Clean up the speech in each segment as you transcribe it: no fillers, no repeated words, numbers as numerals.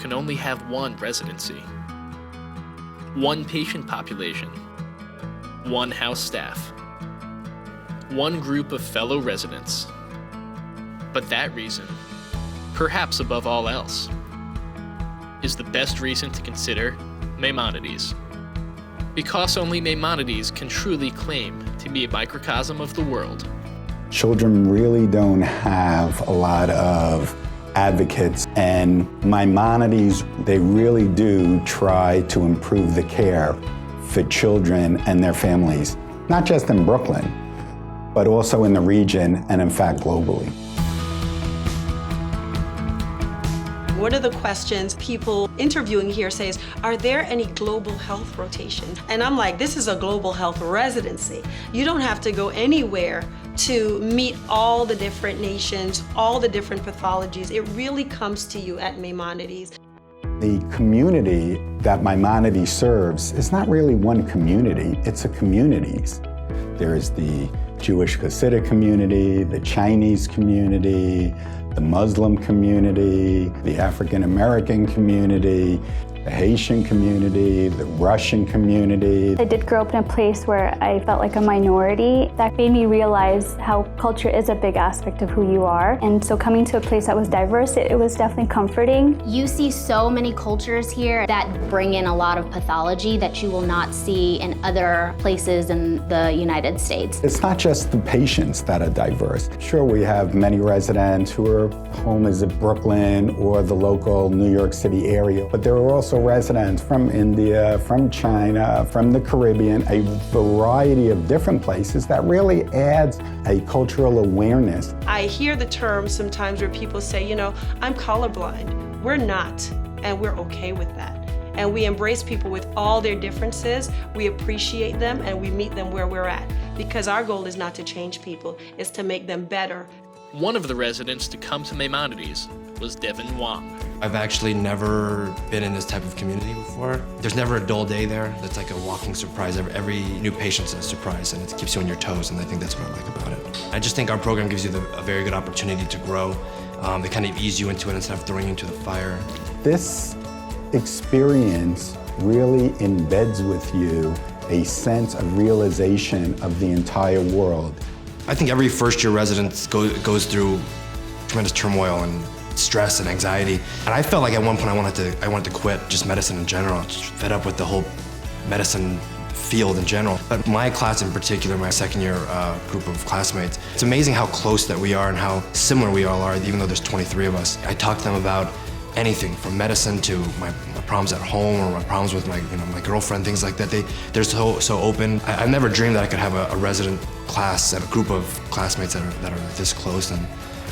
can only have one residency, one patient population, one house staff, one group of fellow residents. But that reason, perhaps above all else, is the best reason to consider Maimonides. Because only Maimonides can truly claim to be a microcosm of the world. Children really don't have a lot of advocates, and Maimonides, they really do try to improve the care for children and their families, not just in Brooklyn, but also in the region and in fact globally. One of the questions people interviewing here says, are there any global health rotations? And I'm like, this is a global health residency. You don't have to go anywhere to meet all the different nations, all the different pathologies. It really comes to you at Maimonides. The community that Maimonides serves is not really one community, it's a communities. There is the Jewish Hasidic community, the Chinese community, the Muslim community, the African American community, the Haitian community, the Russian community. I did grow up in a place where I felt like a minority. That made me realize how culture is a big aspect of who you are. And so coming to a place that was diverse, it was definitely comforting. You see so many cultures here that bring in a lot of pathology that you will not see in other places in the United States. It's not just the patients that are diverse. Sure, we have many residents who are home is in Brooklyn or the local New York City area, but there are also residents from India, from China, from the Caribbean, a variety of different places that really adds a cultural awareness. I hear the term sometimes where people say, you know, I'm colorblind. We're not, and we're okay with that. And we embrace people with all their differences, we appreciate them, and we meet them where we're at. Because our goal is not to change people, it's to make them better. One of the residents to come to Maimonides was Devin Wong. I've actually never been in this type of community before. There's never a dull day there. That's like a walking surprise. Every new patient's a surprise, and it keeps you on your toes, and I think that's what I like about it. I just think our program gives you a very good opportunity to grow. They kind of ease you into it instead of throwing you into the fire. This experience really embeds with you a sense of realization of the entire world. I think every first-year resident goes through tremendous turmoil and stress and anxiety. And I felt like at one point I wanted to quit just medicine in general, just fed up with the whole medicine field in general. But my class in particular, my second-year group of classmates, it's amazing how close that we are and how similar we all are, even though there's 23 of us. I talk to them about anything from medicine to my problems at home or my problems with my girlfriend, things like that. They're so open. I've never dreamed that I could have a resident class and a group of classmates that are this close, and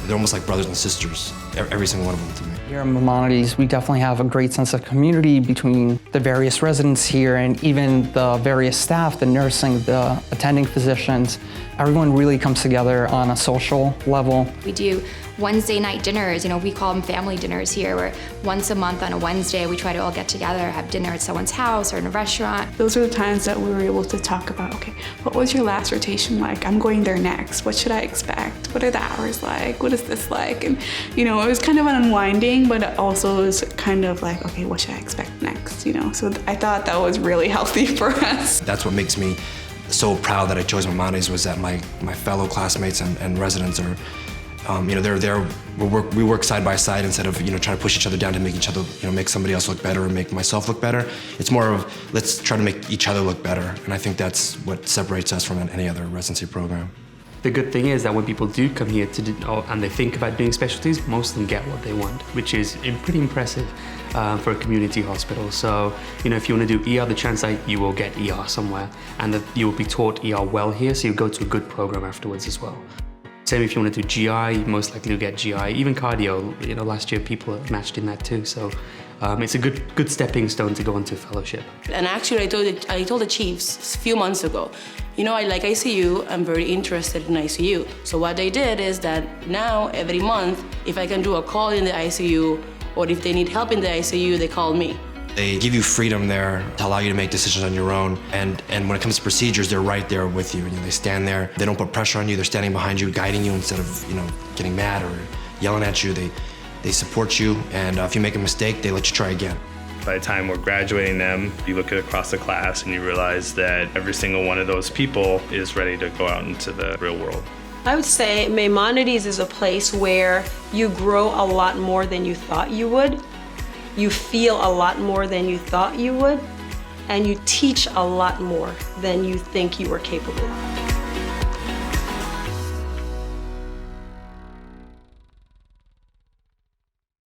they're almost like brothers and sisters, every single one of them to me. Here at Maimonides, we definitely have a great sense of community between the various residents here and even the various staff, the nursing, the attending physicians. Everyone really comes together on a social level. We do Wednesday night dinners, we call them family dinners here, where once a month on a Wednesday we try to all get together, have dinner at someone's house or in a restaurant. Those are the times that we were able to talk about, okay, what was your last rotation like? I'm going there next. What should I expect? What are the hours like? What is this like? And it was kind of an unwinding, but it also was kind of like, okay, what should I expect next? So I thought that was really healthy for us. That's what makes me so proud that I chose Maimonides, was that my fellow classmates and residents are, they're there. We work side by side instead of trying to push each other down to make each other, make somebody else look better or make myself look better. It's more of let's try to make each other look better, and I think that's what separates us from any other residency program. The good thing is that when people do come here and they think about doing specialties, most of them get what they want, which is pretty impressive for a community hospital. So, if you want to do ER, the chance that you will get ER somewhere, and that you will be taught ER well here, so you go to a good program afterwards as well. Same if you want to do GI, most likely you'll get GI. Even cardio, last year people have matched in that too. So it's a good stepping stone to go into fellowship. And actually I told the chiefs a few months ago, I like ICU, I'm very interested in ICU. So what they did is that now every month, if I can do a call in the ICU, or if they need help in the ICU, they call me. They give you freedom there to allow you to make decisions on your own. And when it comes to procedures, they're right there with you. They stand there. They don't put pressure on you. They're standing behind you, guiding you instead of, getting mad or yelling at you. they support you, and if you make a mistake, they let you try again. By the time we're graduating them, you look at across the class and you realize that every single one of those people is ready to go out into the real world. I would say Maimonides is a place where you grow a lot more than you thought you would, you feel a lot more than you thought you would, and you teach a lot more than you think you were capable of.